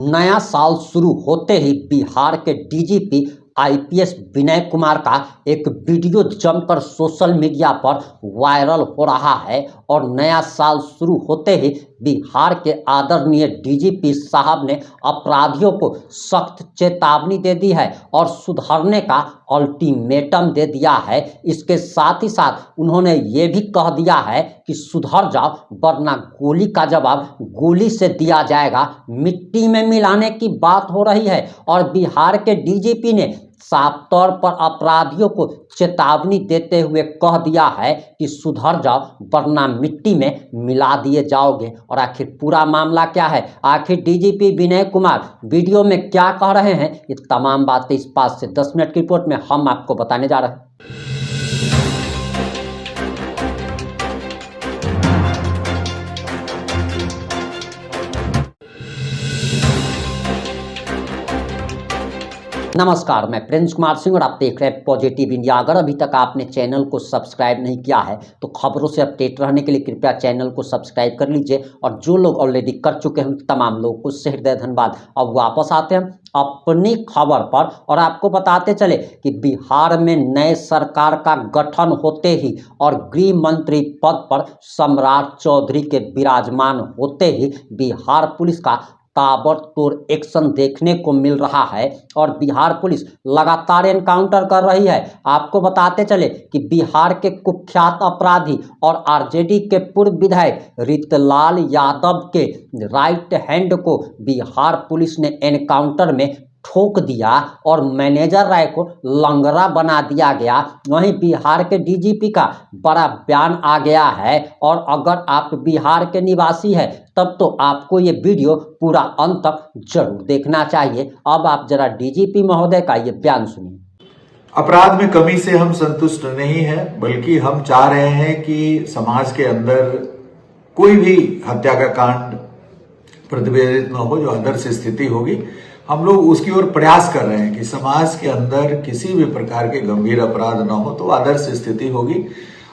नया साल शुरू होते ही बिहार के डीजीपी आईपीएस विनय कुमार का एक वीडियो जमकर सोशल मीडिया पर वायरल हो रहा है और नया साल शुरू होते ही बिहार के आदरणीय डीजीपी साहब ने अपराधियों को सख्त चेतावनी दे दी है और सुधरने का अल्टीमेटम दे दिया है। इसके साथ ही साथ उन्होंने ये भी कह दिया है कि सुधर जाओ वरना गोली का जवाब गोली से दिया जाएगा। मिट्टी में मिलाने की बात हो रही है और बिहार के डीजीपी ने साफ तौर पर अपराधियों को चेतावनी देते हुए कह दिया है कि सुधर जाओ वरना मिट्टी में मिला दिए जाओगे। और आखिर पूरा मामला क्या है, आखिर डीजीपी विनय कुमार वीडियो में क्या कह रहे हैं, ये तमाम बातें इस 5 से 10 मिनट की रिपोर्ट में हम आपको बताने जा रहे हैं। नमस्कार, मैं प्रिंस कुमार सिंह और आप देख रहे हैं पॉजिटिव इंडिया। अगर अभी तक आपने चैनल को सब्सक्राइब नहीं किया है तो खबरों से अपडेट रहने के लिए कृपया चैनल को सब्सक्राइब कर लीजिए और जो लोग ऑलरेडी कर चुके हैं तमाम लोगों को हृदय धन्यवाद। अब वापस आते हैं अपनी खबर पर और आपको बताते चले कि बिहार में नए सरकार का गठन होते ही और गृह मंत्री पद पर सम्राट चौधरी के विराजमान होते ही बिहार पुलिस का ताबड़तोड़ एक्शन देखने को मिल रहा है और बिहार पुलिस लगातार एनकाउंटर कर रही है। आपको बताते चले कि बिहार के कुख्यात अपराधी और आरजेडी के पूर्व विधायक रितलाल यादव के राइट हैंड को बिहार पुलिस ने एनकाउंटर में ठोक दिया और मैनेजर राय को लंगड़ा बना दिया गया। वहीं बिहार के डीजीपी का बड़ा बयान आ गया है और अगर आप बिहार के निवासी हैं तब तो आपको ये वीडियो पूरा अंत तक जरूर देखना चाहिए। अब आप जरा डीजीपी महोदय का ये बयान सुनिए। अपराध में कमी से हम संतुष्ट नहीं है, बल्कि हम चाह रहे हैं कि समाज के अंदर कोई भी हत्या का कांड प्रतिवेदित न हो। जो आदर्श स्थिति होगी हम लोग उसकी ओर प्रयास कर रहे हैं कि समाज के अंदर किसी भी प्रकार के गंभीर अपराध न हो तो आदर्श स्थिति होगी।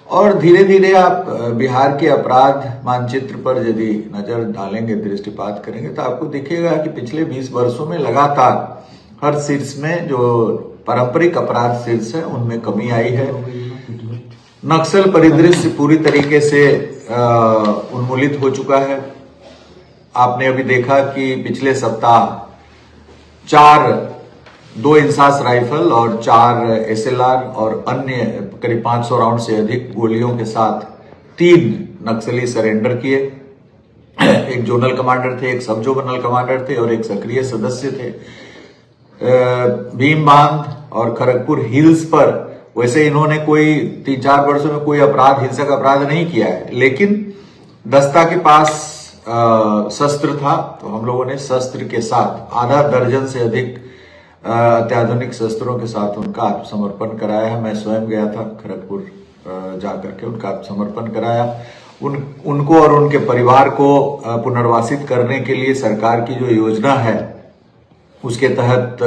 और धीरे धीरे आप बिहार के अपराध मानचित्र पर यदि नजर डालेंगे, दृष्टिपात करेंगे तो आपको दिखेगा कि पिछले 20 वर्षों में लगातार हर शीर्ष में जो पारंपरिक अपराध शीर्ष है उनमें कमी आई है। नक्सल परिदृश्य पूरी तरीके से उन्मूलित हो चुका है। आपने अभी देखा कि पिछले सप्ताह 2 इंसास राइफल और 4 एसएलआर और अन्य करीब 500 राउंड से अधिक गोलियों के साथ 3 नक्सली सरेंडर किए। एक जोनल कमांडर थे, एक सब जोनल कमांडर थे और एक सक्रिय सदस्य थे। भीम बांध और खड़गपुर हिल्स पर वैसे इन्होंने कोई 3-4 वर्षों में कोई अपराध, हिंसक अपराध नहीं किया है, लेकिन दस्ता के पास शस्त्र था तो हम लोगों ने शस्त्र के साथ आधा दर्जन से अधिक अत्याधुनिक शस्त्रों के साथ उनका आत्मसमर्पण कराया है। मैं स्वयं गया था खड़गपुर जाकर के उनका आत्मसमर्पण कराया। उनको और उनके परिवार को पुनर्वासित करने के लिए सरकार की जो योजना है उसके तहत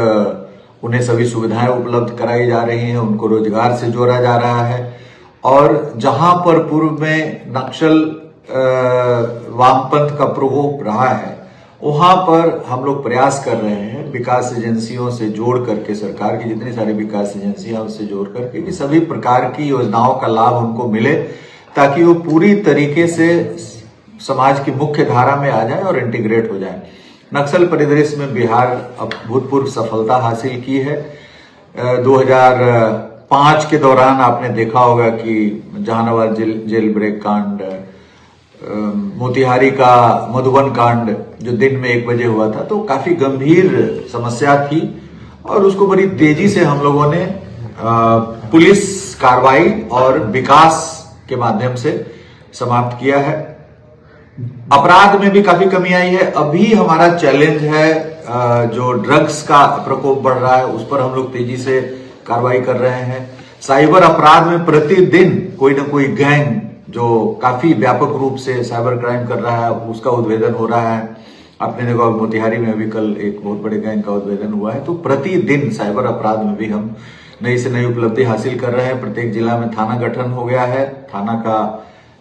उन्हें सभी सुविधाएं उपलब्ध कराई जा रही हैं, उनको रोजगार से जोड़ा जा रहा है। और जहां पर पूर्व में नक्सल वामपंथ का प्रकोप रहा है वहां पर हम लोग प्रयास कर रहे हैं विकास एजेंसियों से जोड़ करके, सरकार की जितनी सारी विकास एजेंसियां उससे जोड़ करके कि सभी प्रकार की योजनाओं का लाभ उनको मिले ताकि वो पूरी तरीके से समाज की मुख्य धारा में आ जाए और इंटीग्रेट हो जाए। नक्सल परिदृश्य में बिहार अभूतपूर्व सफलता हासिल की है। 2005 के दौरान आपने देखा होगा कि जहानाबाद जेल ब्रेक कांड, मोतिहारी का मधुबन कांड जो दिन में 1 बजे हुआ था, तो काफी गंभीर समस्या थी और उसको बड़ी तेजी से हम लोगों ने पुलिस कार्रवाई और विकास के माध्यम से समाप्त किया है। अपराध में भी काफी कमी आई है। अभी हमारा चैलेंज है जो ड्रग्स का प्रकोप बढ़ रहा है उस पर हम लोग तेजी से कार्रवाई कर रहे हैं। साइबर अपराध में प्रतिदिन कोई ना कोई गैंग जो काफी व्यापक रूप से साइबर क्राइम कर रहा है उसका उद्भेदन हो रहा है। आपने देखा मोतिहारी में अभी कल एक बहुत बड़े गैंग का उद्भेदन हुआ है। तो प्रतिदिन साइबर अपराध में भी हम नई से नई उपलब्धि हासिल कर रहे हैं। प्रत्येक जिला में थाना गठन हो गया है। थाना का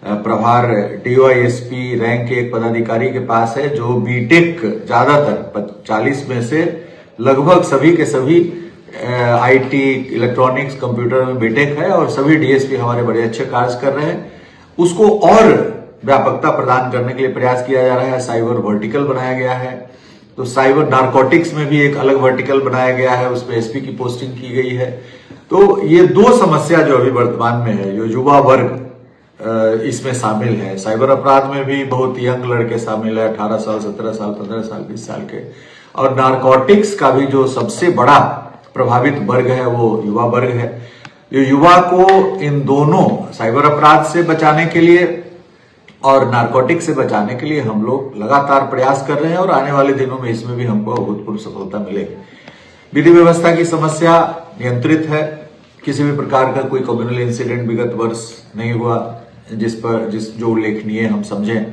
प्रभार डीवाईएसपी रैंक के एक पदाधिकारी के पास है, जो बीटेक ज्यादातर 40 में से लगभग सभी के सभी आईटी, इलेक्ट्रॉनिक्स, कंप्यूटर में बीटेक है और सभी डीएसपी हमारे बड़े अच्छे कार्य कर रहे हैं। उसको और व्यापकता प्रदान करने के लिए प्रयास किया जा रहा है। साइबर वर्टिकल बनाया गया है, तो साइबर नारकोटिक्स में भी एक अलग वर्टिकल बनाया गया है, उसमें एसपी की पोस्टिंग की गई है। तो ये दो समस्या जो अभी वर्तमान में है, जो युवा वर्ग इसमें शामिल है। साइबर अपराध में भी बहुत यंग लड़के शामिल है, 18 साल, 17 साल, 15 साल, 20 साल के। और नारकोटिक्स का भी जो सबसे बड़ा प्रभावित वर्ग है वो युवा वर्ग है। जो युवा को इन दोनों साइबर अपराध से बचाने के लिए और नारकोटिक्स से बचाने के लिए हम लोग लगातार प्रयास कर रहे हैं और आने वाले दिनों में इसमें भी हमको अभूतपूर्व सफलता मिलेगी। विधि व्यवस्था की समस्या नियंत्रित है, किसी भी प्रकार का कोई कम्युनल इंसिडेंट विगत वर्ष नहीं हुआ जो उल्लेखनीय हम समझें।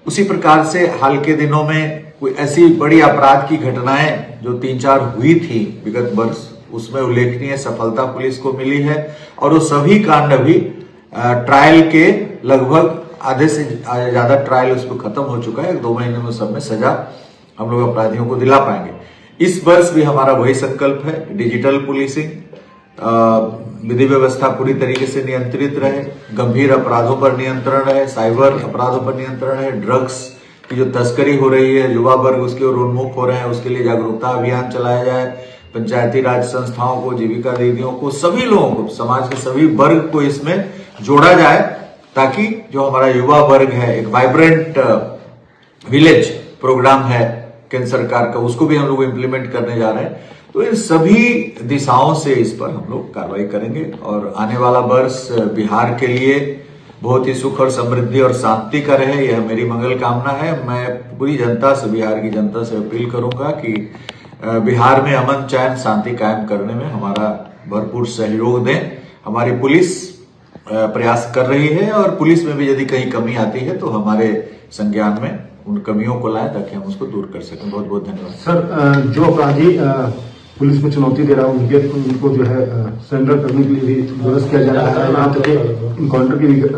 उसी प्रकार से हाल के दिनों में कोई ऐसी बड़ी अपराध की घटनाएं जो 3-4 हुई थी विगत वर्ष, उसमें उल्लेखनीय सफलता पुलिस को मिली है और वो सभी कांड अभी ट्रायल के लगभग आधे से ज्यादा ट्रायल उसमें खत्म हो चुका है। 1-2 महीने में सब में सजा हम लोग अपराधियों को दिला पाएंगे। इस वर्ष भी हमारा वही संकल्प है, डिजिटल पुलिसिंग, विधि व्यवस्था पूरी तरीके से नियंत्रित रहे, गंभीर अपराधों पर नियंत्रण रहे, साइबर अपराधों पर नियंत्रण रहे, ड्रग्स की जो तस्करी हो रही है, युवा वर्ग उसकी ओर उन्मुख हो रहे हैं, उसके लिए जागरूकता अभियान चलाया जाए। पंचायती राज संस्थाओं को, जीविका दीदियों को, सभी लोगों को, समाज के सभी वर्ग को इसमें जोड़ा जाए, ताकि जो हमारा युवा वर्ग है, एक वाइब्रेंट विलेज प्रोग्राम है केंद्र सरकार का, उसको भी हम लोग इम्प्लीमेंट करने जा रहे हैं। तो इन सभी दिशाओं से इस पर हम लोग कार्रवाई करेंगे और आने वाला वर्ष बिहार के लिए बहुत ही सुख और समृद्धि और शांति का रहे, यह मेरी मंगल कामना है। मैं पूरी जनता से, बिहार की जनता से अपील करूंगा कि बिहार में अमन, चैन, शांति कायम करने में हमारा भरपूर सहयोग दें। हमारी पुलिस प्रयास कर रही है और पुलिस में भी यदि कहीं कमी आती है तो हमारे संज्ञान में उन कमियों को लाएं ताकि हम उसको दूर कर सकें। बहुत बहुत धन्यवाद। सर, जो अपराधी पुलिस में चुनौती दे रहा है उनको जो है सरेंडर करने के लिए भी विरोध किया जा रहा है, यहाँ तक इनकाउंटर की भी अगर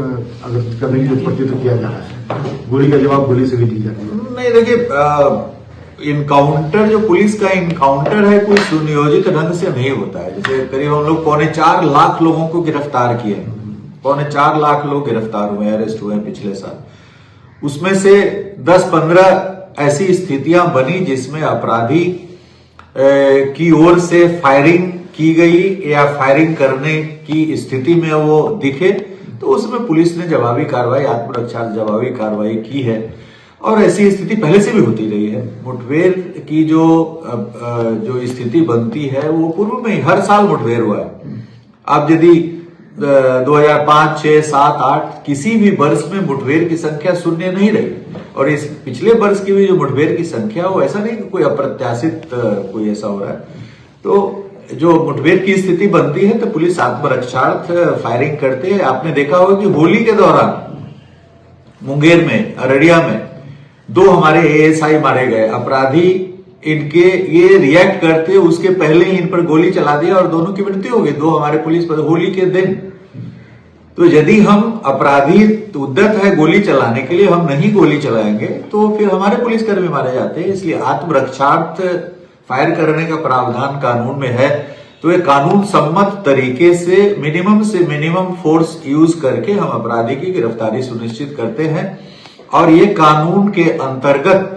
करने की जरूरत पड़ती है तो किया जा रहा है, गोली का जवाब गोली से भी दी जाती है। नहीं, देखिए, इनकाउंटर जो पुलिस का इनकाउंटर है कोई सुनियोजित ढंग से नहीं होता है। जैसे करीब हम लोग 4.25 लाख लोगों को गिरफ्तार किए हैं, 4.25 लाख लोग गिरफ्तार हुए, अरेस्ट हुए हैं पिछले साल। उसमें से 10-15 ऐसी स्थितियां बनी जिसमें अपराधी की ओर से फायरिंग की गई या फायरिंग करने की स्थिति में वो दिखे, तो उसमें पुलिस ने जवाबी कार्रवाई, आत्मरक्षा जवाबी कार्रवाई की है। और ऐसी स्थिति पहले से भी होती रही है। मुठभेड़ की जो स्थिति बनती है वो पूर्व में हर साल मुठभेड़ हुआ है। अब यदि 2005, 6, 7, 8 किसी भी वर्ष में मुठभेड़ की संख्या शून्य नहीं रही, और इस पिछले वर्ष की भी जो मुठभेड़ की संख्या, वो ऐसा नहीं कि कोई अप्रत्याशित कोई ऐसा हो रहा है। तो जो मुठभेड़ की स्थिति बनती है तो पुलिस आत्मरक्षार्थ फायरिंग करते हैं। आपने देखा होगा कि होली के दौरान मुंगेर में, अररिया में 2 हमारे एएसआई मारे गए। अपराधी इनके ये रिएक्ट करते उसके पहले ही इन पर गोली चला दिया और दोनों की मृत्यु हो गई, 2 हमारे पुलिस पर होली के दिन। तो यदि हम अपराधी उद्यत है गोली चलाने के लिए, हम नहीं गोली चलाएंगे तो फिर हमारे पुलिसकर्मी मारे जाते हैं। इसलिए आत्मरक्षार्थ फायर करने का प्रावधान कानून में है। तो ये कानून सम्मत तरीके से मिनिमम फोर्स यूज करके हम अपराधी की गिरफ्तारी सुनिश्चित करते हैं। और ये कानून के अंतर्गत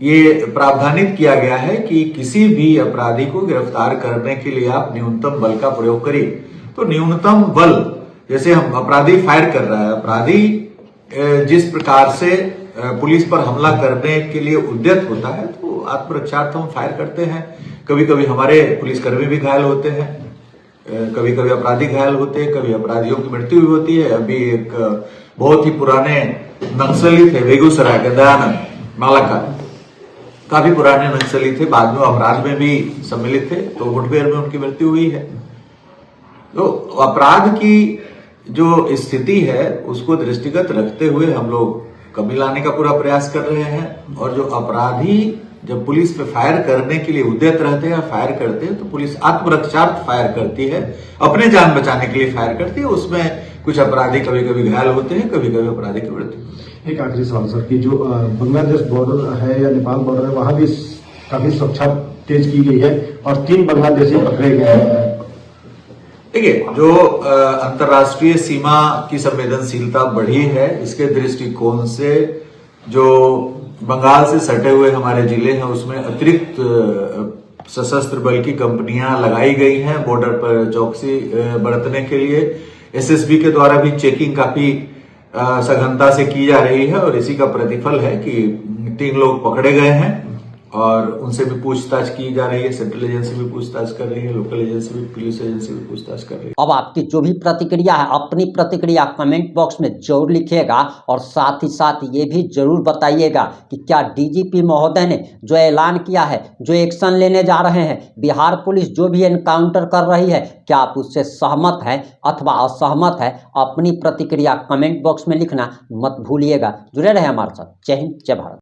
ये प्रावधानित किया गया है कि किसी भी अपराधी को गिरफ्तार करने के लिए आप न्यूनतम बल का प्रयोग करिए। तो न्यूनतम बल, जैसे हम अपराधी फायर कर रहा है, अपराधी जिस प्रकार से पुलिस पर हमला करने के लिए उद्यत होता है, तो आत्मरक्षार्थ हम फायर करते हैं। कभी कभी हमारे पुलिसकर्मी भी घायल होते हैं, कभी कभी अपराधी घायल होते हैं, कभी अपराधियों की मृत्यु भी होती है। अभी एक बहुत ही पुराने नक्सली थे बेगूसराय के, दयानंद मालाका, काफी पुराने नक्सली थे, बाद में अपराध में भी सम्मिलित थे, तो मुठभेड़ में उनकी मृत्यु हुई है। तो अपराध की जो स्थिति है उसको दृष्टिगत रखते हुए हम लोग कमी लाने का पूरा प्रयास कर रहे हैं। और जो अपराधी जब पुलिस पे फायर करने के लिए उद्यत रहते हैं, फायर करते हैं, तो पुलिस आत्मरक्षार्थ फायर करती है, अपने जान बचाने के लिए फायर करती है। उसमें कुछ अपराधी कभी कभी घायल होते हैं, कभी कभी अपराधी की मृत्यु होती है। एक आखिरी सवाल सर कि जो बांग्लादेश बॉर्डर है या नेपाल बॉर्डर है वहां भी काफी सुरक्षा तेज की गई है और 3 बांग्लादेशी पकड़े गए हैं। देखिए, जो अंतर्राष्ट्रीय सीमा की संवेदनशीलता बढ़ी है, इसके दृष्टिकोण से जो बंगाल से सटे हुए हमारे जिले हैं उसमें अतिरिक्त सशस्त्र बल की कंपनियां लगाई गई हैं बॉर्डर पर चौकसी बरतने के लिए। एसएसबी के द्वारा भी चेकिंग काफी सघनता से की जा रही है और इसी का प्रतिफल है कि 3 लोग पकड़े गए हैं और उनसे भी पूछताछ की जा रही है। सेंट्रल एजेंसी भी पूछताछ कर रही है, लोकल एजेंसी भी, पुलिस एजेंसी भी पूछताछ कर रही है। अब आपकी जो भी प्रतिक्रिया है, अपनी प्रतिक्रिया कमेंट बॉक्स में जरूर लिखिएगा और साथ ही साथ ये भी जरूर बताइएगा कि क्या डीजीपी महोदय ने जो ऐलान किया है, जो एक्शन लेने जा रहे हैं, बिहार पुलिस जो भी एनकाउंटर कर रही है, क्या आप उससे सहमत हैं अथवा असहमत है? अपनी प्रतिक्रिया कमेंट बॉक्स में लिखना मत भूलिएगा। जुड़े रहे हमारे साथ। जय हिंद, जय भारत।